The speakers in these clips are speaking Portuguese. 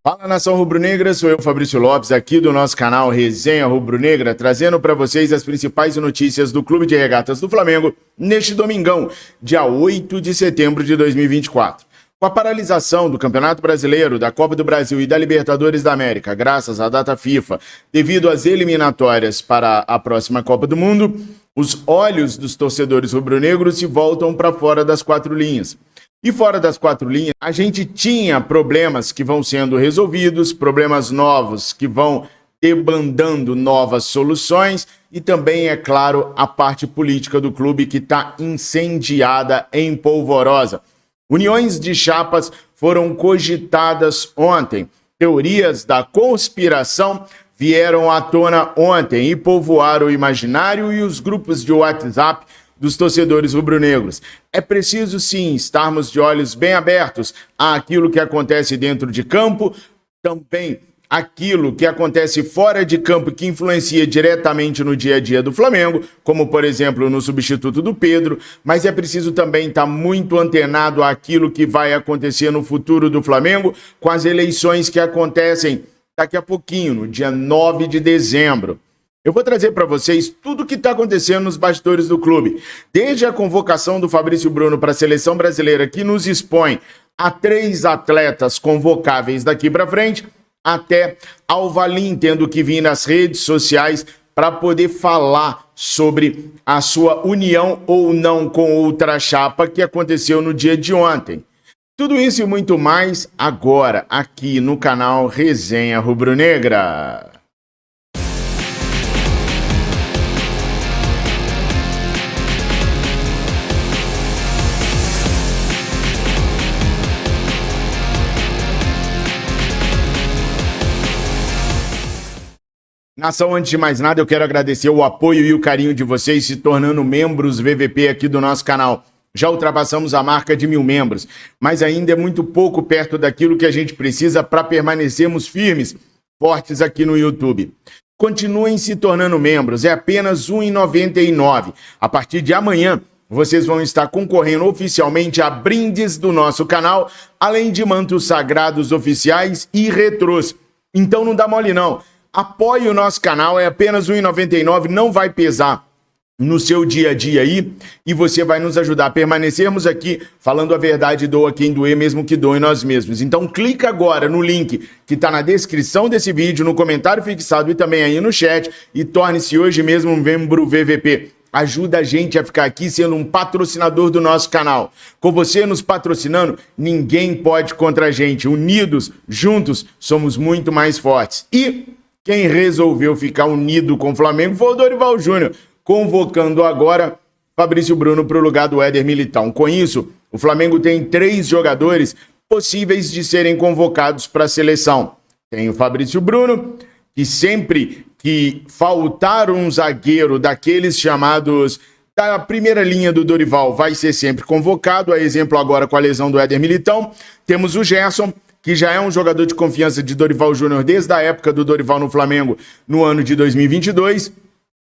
Fala, nação rubro-negra, sou eu, Fabrício Lopes, aqui do nosso canal Resenha Rubro-Negra, trazendo para vocês as principais notícias do Clube de Regatas do Flamengo neste domingão, dia 8 de setembro de 2024. Com a paralisação do Campeonato Brasileiro, da Copa do Brasil e da Libertadores da América, graças à data FIFA, devido às eliminatórias para a próxima Copa do Mundo, os olhos dos torcedores rubro-negros se voltam para fora das quatro linhas. E fora das quatro linhas, a gente tinha problemas que vão sendo resolvidos, problemas novos que vão debandando novas soluções e também, é claro, a parte política do clube que está incendiada em polvorosa. Uniões de chapas foram cogitadas ontem. Teorias da conspiração vieram à tona ontem e povoaram o imaginário e os grupos de WhatsApp dos torcedores rubro-negros. É preciso, sim, estarmos de olhos bem abertos àquilo que acontece dentro de campo, também aquilo que acontece fora de campo que influencia diretamente no dia a dia do Flamengo, como, por exemplo, no substituto do Pedro, mas é preciso também estar muito antenado àquilo que vai acontecer no futuro do Flamengo com as eleições que acontecem daqui a pouquinho, no dia 9 de dezembro. Eu vou trazer para vocês tudo o que está acontecendo nos bastidores do clube. Desde a convocação do Fabrício Bruno para a Seleção Brasileira, que nos expõe a 3 atletas convocáveis daqui para frente, até ao Valim tendo que vir nas redes sociais para poder falar sobre a sua união ou não com outra chapa que aconteceu no dia de ontem. Tudo isso e muito mais agora, aqui no canal Resenha Rubro-Negra. Nação, antes de mais nada, eu quero agradecer o apoio e o carinho de vocês se tornando membros VVP aqui do nosso canal. Já ultrapassamos a marca de 1000 membros, mas ainda é muito pouco perto daquilo que a gente precisa para permanecermos firmes, fortes aqui no YouTube. Continuem se tornando membros, é apenas R$ 1,99. A partir de amanhã, vocês vão estar concorrendo oficialmente a brindes do nosso canal, além de mantos sagrados oficiais e retrôs. Então não dá mole não. Apoie o nosso canal, é apenas R$ 1,99, não vai pesar no seu dia a dia aí e você vai nos ajudar a permanecermos aqui falando a verdade, doa quem doer, mesmo que doe nós mesmos. Então clica agora no link que está na descrição desse vídeo, no comentário fixado e também aí no chat e torne-se hoje mesmo um membro VVP. Ajuda a gente a ficar aqui sendo um patrocinador do nosso canal. Com você nos patrocinando, ninguém pode contra a gente. Unidos, juntos, somos muito mais fortes. E quem resolveu ficar unido com o Flamengo foi o Dorival Júnior, convocando agora Fabrício Bruno para o lugar do Éder Militão. Com isso, o Flamengo tem 3 jogadores possíveis de serem convocados para a seleção. Tem o Fabrício Bruno, que sempre que faltar um zagueiro daqueles chamados da primeira linha do Dorival vai ser sempre convocado, a exemplo agora com a lesão do Éder Militão. Temos o Gerson, que já é um jogador de confiança de Dorival Júnior desde a época do Dorival no Flamengo no ano de 2022.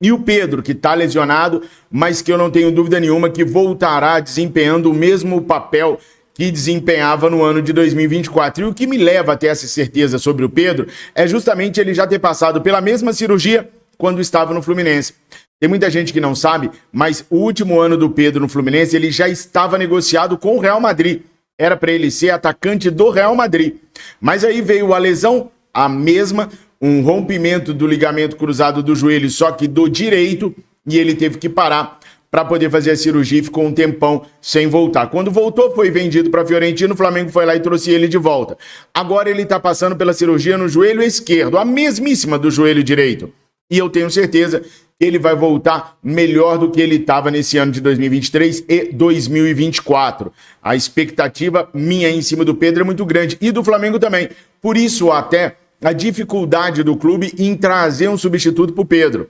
E o Pedro, que está lesionado, mas que eu não tenho dúvida nenhuma que voltará desempenhando o mesmo papel que desempenhava no ano de 2024. E o que me leva a ter essa certeza sobre o Pedro é justamente ele já ter passado pela mesma cirurgia quando estava no Fluminense. Tem muita gente que não sabe, mas o último ano do Pedro no Fluminense ele já estava negociado com o Real Madrid. Era para ele ser atacante do Real Madrid. Mas aí veio a lesão, a mesma, um rompimento do ligamento cruzado do joelho, só que do direito, e ele teve que parar para poder fazer a cirurgia e ficou um tempão sem voltar. Quando voltou, foi vendido para a Fiorentina, o Flamengo foi lá e trouxe ele de volta. Agora ele está passando pela cirurgia no joelho esquerdo, a mesmíssima do joelho direito. E eu tenho certeza que ele vai voltar melhor do que ele estava nesse ano de 2023 e 2024. A expectativa minha em cima do Pedro é muito grande e do Flamengo também. Por isso até a dificuldade do clube em trazer um substituto para o Pedro.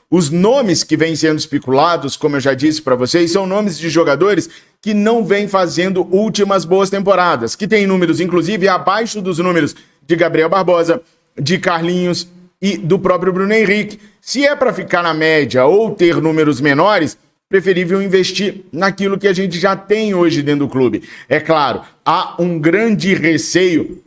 Os nomes que vêm sendo especulados, como eu já disse para vocês, são nomes de jogadores que não vêm fazendo últimas boas temporadas, que têm números, inclusive, abaixo dos números de Gabriel Barbosa, de Carlinhos e do próprio Bruno Henrique. Se é para ficar na média ou ter números menores, preferível investir naquilo que a gente já tem hoje dentro do clube. É claro, há um grande receio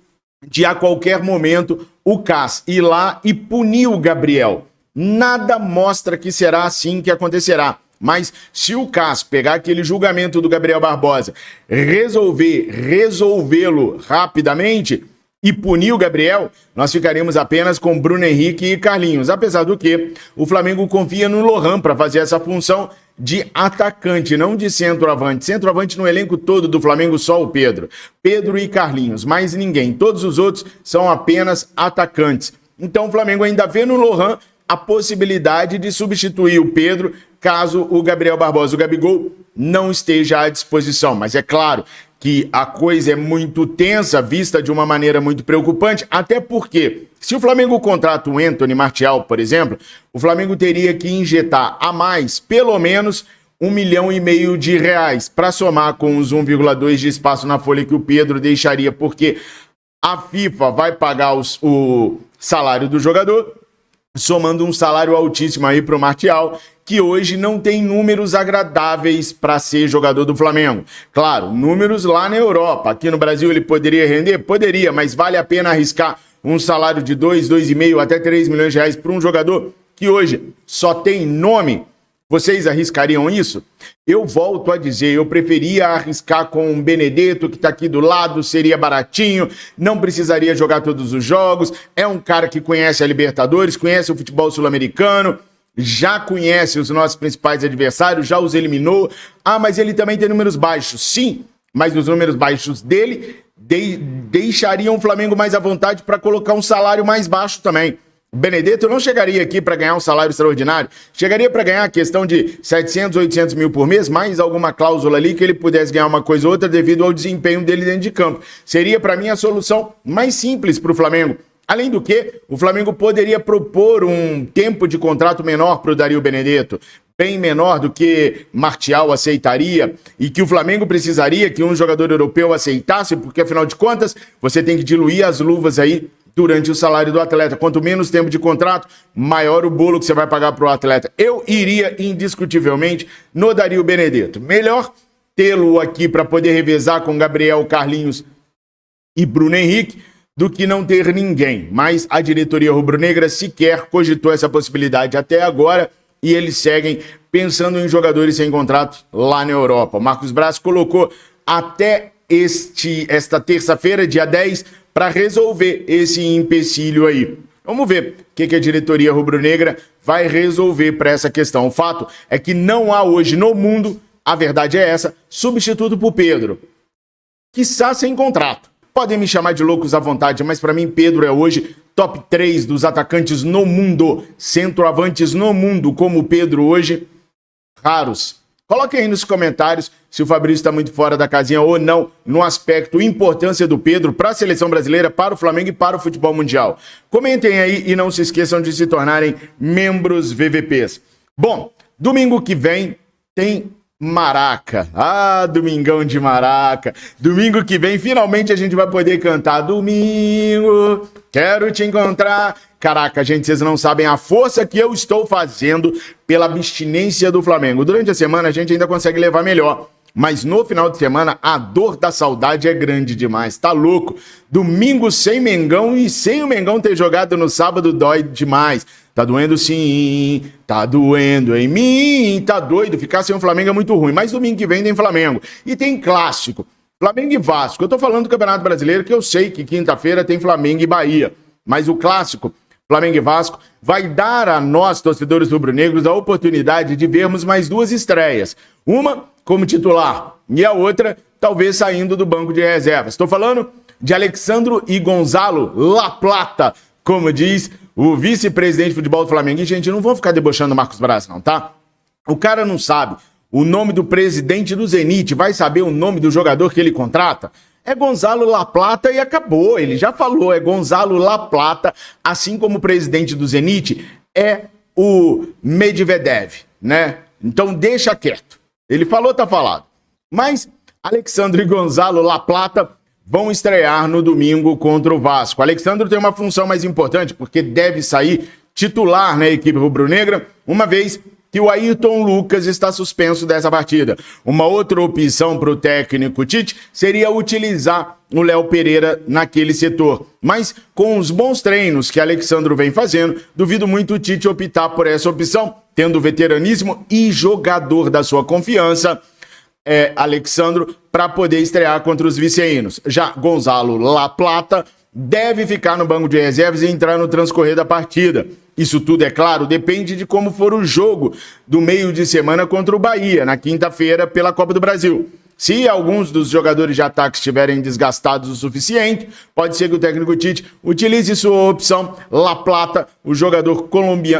de a qualquer momento o CAS ir lá e punir o Gabriel. Nada mostra que será assim que acontecerá. Mas se o CAS pegar aquele julgamento do Gabriel Barbosa, resolvê-lo rapidamente e punir o Gabriel, nós ficaremos apenas com Bruno Henrique e Carlinhos. Apesar do que o Flamengo confia no Lohan para fazer essa função de atacante, não de centroavante. Centroavante no elenco todo do Flamengo, só o Pedro. Pedro e Carlinhos, mais ninguém. Todos os outros são apenas atacantes. Então o Flamengo ainda vê no Lohan a possibilidade de substituir o Pedro caso o Gabriel Barbosa, o Gabigol, não esteja à disposição. Mas é claro que a coisa é muito tensa, vista de uma maneira muito preocupante, até porque se o Flamengo contrata o Anthony Martial, por exemplo, o Flamengo teria que injetar a mais, pelo menos, R$1,5 milhão para somar com os 1,2 de espaço na folha que o Pedro deixaria, porque a FIFA vai pagar o salário do jogador, somando um salário altíssimo aí para o Martial, que hoje não tem números agradáveis para ser jogador do Flamengo. Claro, números lá na Europa. Aqui no Brasil ele poderia render? Poderia, mas vale a pena arriscar um salário de 2, 2,5 até 3 milhões de reais para um jogador que hoje só tem nome? Vocês arriscariam isso? Eu volto a dizer, eu preferia arriscar com o Benedetto, que está aqui do lado, seria baratinho, não precisaria jogar todos os jogos, é um cara que conhece a Libertadores, conhece o futebol sul-americano, já conhece os nossos principais adversários, já os eliminou. Ah, mas ele também tem números baixos. Sim, mas os números baixos dele deixariam o Flamengo mais à vontade para colocar um salário mais baixo também. O Benedetto não chegaria aqui para ganhar um salário extraordinário, chegaria para ganhar a questão de 700, 800 mil por mês, mais alguma cláusula ali que ele pudesse ganhar uma coisa ou outra devido ao desempenho dele dentro de campo. Seria, para mim, a solução mais simples para o Flamengo. Além do que, o Flamengo poderia propor um tempo de contrato menor para o Dario Benedetto, bem menor do que Martial aceitaria e que o Flamengo precisaria que um jogador europeu aceitasse, porque afinal de contas você tem que diluir as luvas aí durante o salário do atleta. Quanto menos tempo de contrato, maior o bolo que você vai pagar para o atleta. Eu iria indiscutivelmente no Dario Benedetto. Melhor tê-lo aqui para poder revezar com Gabriel, Carlinhos e Bruno Henrique do que não ter ninguém. Mas a diretoria rubro-negra sequer cogitou essa possibilidade até agora e eles seguem pensando em jogadores sem contrato lá na Europa. Marcos Braz colocou até esta terça-feira, dia 10, para resolver esse empecilho aí. Vamos ver o que a diretoria rubro-negra vai resolver para essa questão. O fato é que não há hoje no mundo, a verdade é essa, substituto para o Pedro. Quiçá sem contrato. Podem me chamar de loucos à vontade, mas para mim Pedro é hoje top 3 dos atacantes no mundo. Centroavantes no mundo, como o Pedro hoje, raros. Coloquem aí nos comentários se o Fabrício está muito fora da casinha ou não no aspecto importância do Pedro para a seleção brasileira, para o Flamengo e para o futebol mundial. Comentem aí e não se esqueçam de se tornarem membros VVPs. Bom, domingo que vem tem Maraca. Ah, domingão de Maraca. Domingo que vem, finalmente a gente vai poder cantar Domingo, quero te encontrar. Caraca, gente, vocês não sabem a força que eu estou fazendo pela abstinência do Flamengo. Durante a semana a gente ainda consegue levar melhor, mas no final de semana a dor da saudade é grande demais, tá louco? Domingo sem Mengão e sem o Mengão ter jogado no sábado dói demais. Tá doendo sim, tá doendo em mim, tá doido. Ficar sem o Flamengo é muito ruim, mas domingo que vem tem Flamengo. E tem clássico, Flamengo e Vasco. Eu tô falando do Campeonato Brasileiro, que eu sei que quinta-feira tem Flamengo e Bahia. Mas o clássico, Flamengo e Vasco, vai dar a nós, torcedores rubro-negros, a oportunidade de vermos mais duas estreias. Uma como titular e a outra talvez saindo do banco de reservas. Estou falando de Alexandro e Gonzalo La Plata, como diz o vice-presidente de futebol do Flamengo. E, gente, não vou ficar debochando o Marcos Braz, não, tá? O cara não sabe o nome do presidente do Zenit, vai saber o nome do jogador que ele contrata? É Gonzalo La Plata e acabou. Ele já falou, é Gonzalo La Plata, assim como o presidente do Zenit é o Medvedev, né? Então deixa quieto. Ele falou, tá falado. Mas Alexandre e Gonzalo La Plata vão estrear no domingo contra o Vasco. Alexandre tem uma função mais importante, porque deve sair titular na equipe rubro-negra, uma vez que o Ayrton Lucas está suspenso dessa partida. Uma outra opção para o técnico Tite seria utilizar o Léo Pereira naquele setor. Mas com os bons treinos que Alexandro vem fazendo, duvido muito o Tite optar por essa opção, tendo veteraníssimo e jogador da sua confiança, Alexandro, para poder estrear contra os viceínos. Já Gonzalo La Plata deve ficar no banco de reservas e entrar no transcorrer da partida. Isso tudo, é claro, depende de como for o jogo do meio de semana contra o Bahia, na quinta-feira, pela Copa do Brasil. Se alguns dos jogadores de ataque estiverem desgastados o suficiente, pode ser que o técnico Tite utilize sua opção La Plata, o jogador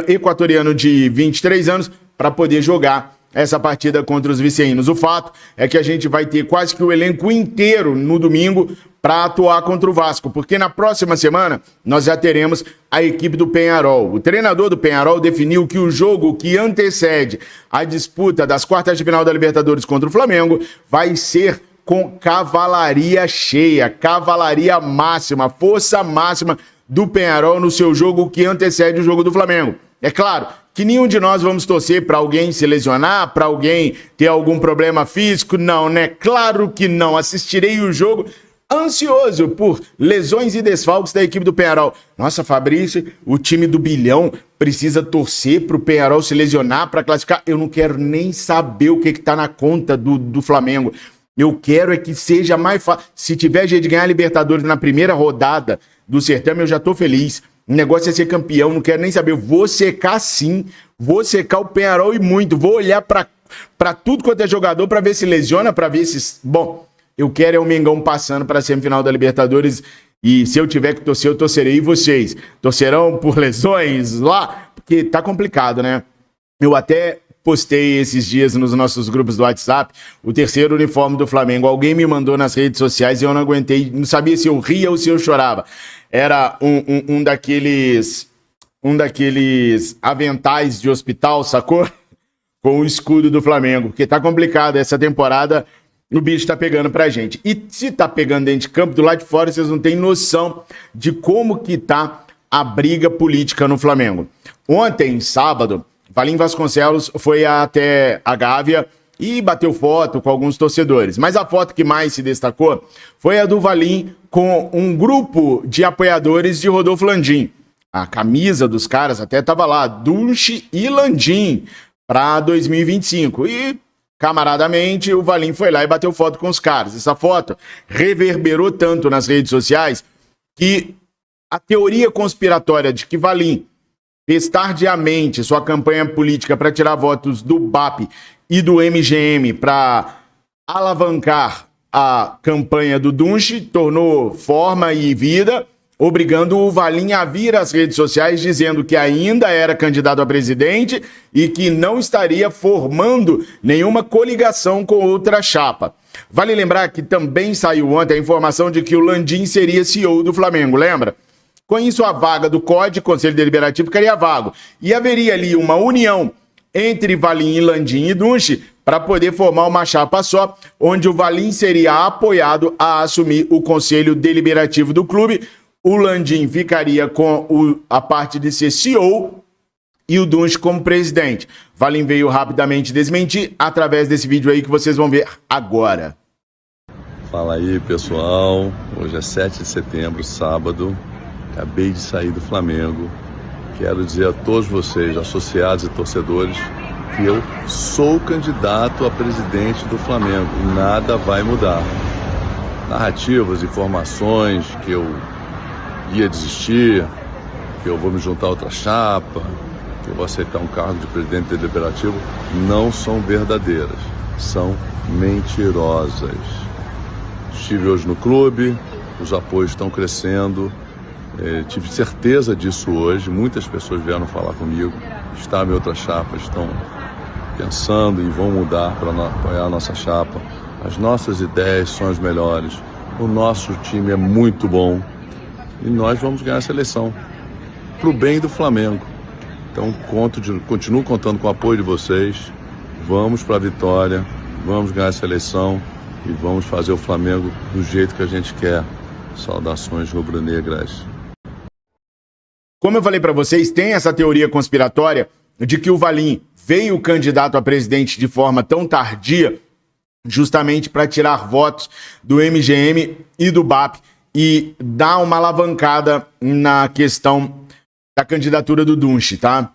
equatoriano de 23 anos, para poder jogar essa partida contra os viceínos. O fato é que a gente vai ter quase que o elenco inteiro no domingo para atuar contra o Vasco, porque na próxima semana nós já teremos a equipe do Peñarol. O treinador do Peñarol definiu que o jogo que antecede a disputa das quartas de final da Libertadores contra o Flamengo vai ser com cavalaria cheia, cavalaria máxima, força máxima do Peñarol no seu jogo que antecede o jogo do Flamengo. É claro que nenhum de nós vamos torcer para alguém se lesionar, para alguém ter algum problema físico, não, né? Claro que não. Assistirei o jogo ansioso por lesões e desfalques da equipe do Peñarol. Nossa, Fabrício, o time do Bilhão precisa torcer para o Peñarol se lesionar para classificar. Eu não quero nem saber o que está na conta do Flamengo. Eu quero é que seja mais fácil. Se tiver jeito de ganhar a Libertadores na primeira rodada do certame, eu já estou feliz. O negócio é ser campeão, não quero nem saber. Eu vou secar sim, vou secar o Peñarol e muito. Vou olhar para tudo quanto é jogador para ver se lesiona, para ver se... Bom, eu quero é o Mengão passando para a semifinal da Libertadores e se eu tiver que torcer, eu torcerei. E vocês? Torcerão por lesões lá? Porque tá complicado, né? Eu até postei esses dias nos nossos grupos do WhatsApp o terceiro uniforme do Flamengo. Alguém me mandou nas redes sociais e eu não aguentei, não sabia se eu ria ou se eu chorava. Era um daqueles aventais de hospital, sacou? Com o escudo do Flamengo, porque tá complicado essa temporada. O bicho tá pegando pra gente. E se tá pegando dentro de campo, do lado de fora, vocês não têm noção de como que tá a briga política no Flamengo. Ontem, sábado, Valim Vasconcelos foi até a Gávea e bateu foto com alguns torcedores. Mas a foto que mais se destacou foi a do Valim com um grupo de apoiadores de Rodolfo Landim. A camisa dos caras até tava lá, Dunche e Landim, para 2025. E... camaradamente, o Valim foi lá e bateu foto com os caras. Essa foto reverberou tanto nas redes sociais que a teoria conspiratória de que Valim fez tardiamente sua campanha política para tirar votos do BAP e do MGM para alavancar a campanha do Dunche tornou forma e vida, obrigando o Valim a vir às redes sociais dizendo que ainda era candidato a presidente e que não estaria formando nenhuma coligação com outra chapa. Vale lembrar que também saiu ontem a informação de que o Landim seria CEO do Flamengo, lembra? Com isso, a vaga do COD, Conselho Deliberativo, ficaria vago. E haveria ali uma união entre Valim, Landim e Dunche para poder formar uma chapa só, onde o Valim seria apoiado a assumir o Conselho Deliberativo do clube. O Landim ficaria com a parte de ser CEO e o Dunche como presidente. Valim veio rapidamente desmentir através desse vídeo aí que vocês vão ver agora. Fala aí, pessoal. Hoje é 7 de setembro, sábado. Acabei de sair do Flamengo. Quero dizer a todos vocês, associados e torcedores, que eu sou candidato a presidente do Flamengo. Nada vai mudar. Narrativas, informações que eu ia desistir, que eu vou me juntar a outra chapa, que eu vou aceitar um cargo de presidente deliberativo, não são verdadeiras, são mentirosas. Estive hoje no clube, os apoios estão crescendo, tive certeza disso hoje, muitas pessoas vieram falar comigo, estavam em outra chapa, estão pensando e vão mudar para apoiar a nossa chapa. As nossas ideias são as melhores, o nosso time é muito bom, e nós vamos ganhar essa eleição, para o bem do Flamengo. Então, continuo contando com o apoio de vocês. Vamos para a vitória, vamos ganhar essa eleição e vamos fazer o Flamengo do jeito que a gente quer. Saudações rubro-negras. Como eu falei para vocês, tem essa teoria conspiratória de que o Valim veio o candidato a presidente de forma tão tardia, justamente para tirar votos do MGM e do BAP e dar uma alavancada na questão da candidatura do Dunche, tá?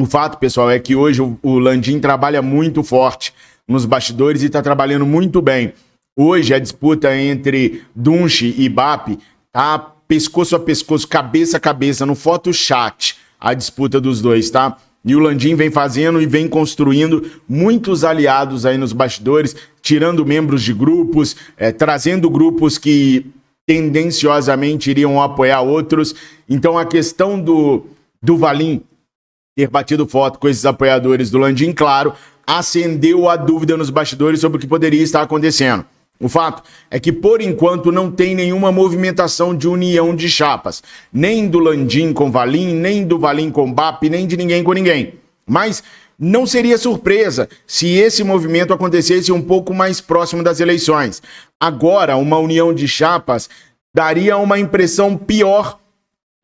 O fato, pessoal, é que hoje o Landim trabalha muito forte nos bastidores e está trabalhando muito bem. Hoje a disputa entre Dunche e BAP tá pescoço a pescoço, cabeça a cabeça, no Photochat, a disputa dos dois, tá? E o Landim vem fazendo e vem construindo muitos aliados aí nos bastidores, tirando membros de grupos, trazendo grupos que tendenciosamente iriam apoiar outros. Então a questão do Valim ter batido foto com esses apoiadores do Landim, claro, acendeu a dúvida nos bastidores sobre o que poderia estar acontecendo. O fato é que, por enquanto, não tem nenhuma movimentação de união de chapas. Nem do Landim com Valim, nem do Valim com BAP, nem de ninguém com ninguém. Mas não seria surpresa se esse movimento acontecesse um pouco mais próximo das eleições. Agora, uma união de chapas daria uma impressão pior,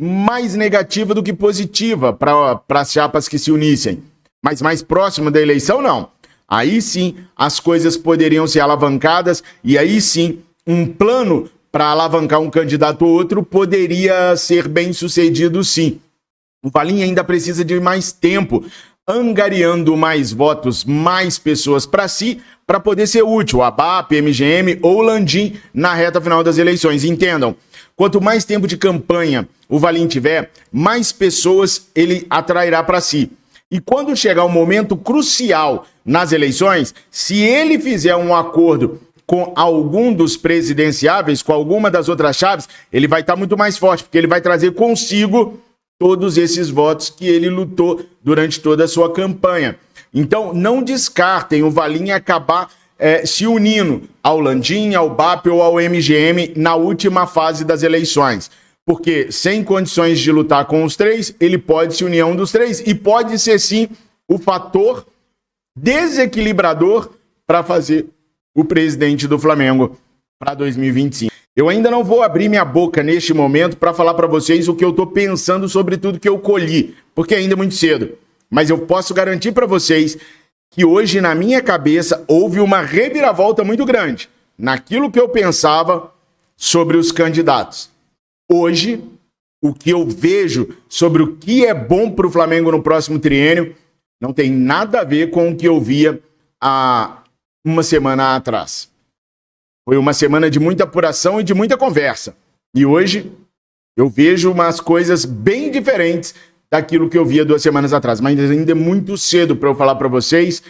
mais negativa do que positiva para as chapas que se unissem. Mas mais próximo da eleição, não. Aí sim as coisas poderiam ser alavancadas e aí sim um plano para alavancar um candidato ou outro poderia ser bem sucedido, sim. O Valim ainda precisa de mais tempo, angariando mais votos, mais pessoas para si, para poder ser útil a BAP, MGM ou Landim na reta final das eleições. Entendam, quanto mais tempo de campanha o Valim tiver, mais pessoas ele atrairá para si. E quando chegar um momento crucial nas eleições, se ele fizer um acordo com algum dos presidenciáveis, com alguma das outras chaves, ele vai estar muito mais forte, porque ele vai trazer consigo todos esses votos que ele lutou durante toda a sua campanha. Então, não descartem o Valim acabar se unindo ao Landim, ao BAP ou ao MGM na última fase das eleições. Porque sem condições de lutar com os três, ele pode se unir a um dos três e pode ser, sim, o fator desequilibrador para fazer o presidente do Flamengo para 2025. Eu ainda não vou abrir minha boca neste momento para falar para vocês o que eu estou pensando sobre tudo que eu colhi, porque ainda é muito cedo. Mas eu posso garantir para vocês que hoje, na minha cabeça, houve uma reviravolta muito grande naquilo que eu pensava sobre os candidatos. Hoje, o que eu vejo sobre o que é bom para o Flamengo no próximo triênio não tem nada a ver com o que eu via há uma semana atrás. Foi uma semana de muita apuração e de muita conversa. E hoje eu vejo umas coisas bem diferentes daquilo que eu via 2 semanas atrás. Mas ainda é muito cedo para eu falar para vocês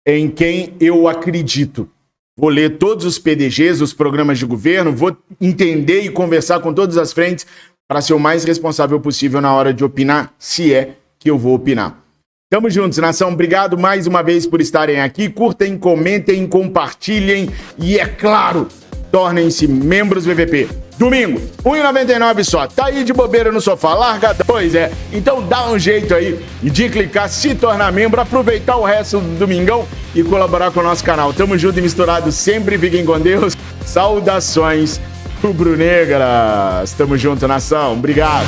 em quem eu acredito. Vou ler todos os PDGs, os programas de governo, vou entender e conversar com todas as frentes para ser o mais responsável possível na hora de opinar, se é que eu vou opinar. Tamo juntos, nação. Obrigado mais uma vez por estarem aqui. Curtem, comentem, compartilhem e, é claro, tornem-se membros VVP. Domingo, R$1,99 só. Tá aí de bobeira no sofá, larga. Pois é. Então dá um jeito aí de clicar, se tornar membro, aproveitar o resto do domingão e colaborar com o nosso canal. Tamo junto e misturado sempre. Fiquem com Deus. Saudações rubro-negras. Tamo junto, nação. Obrigado.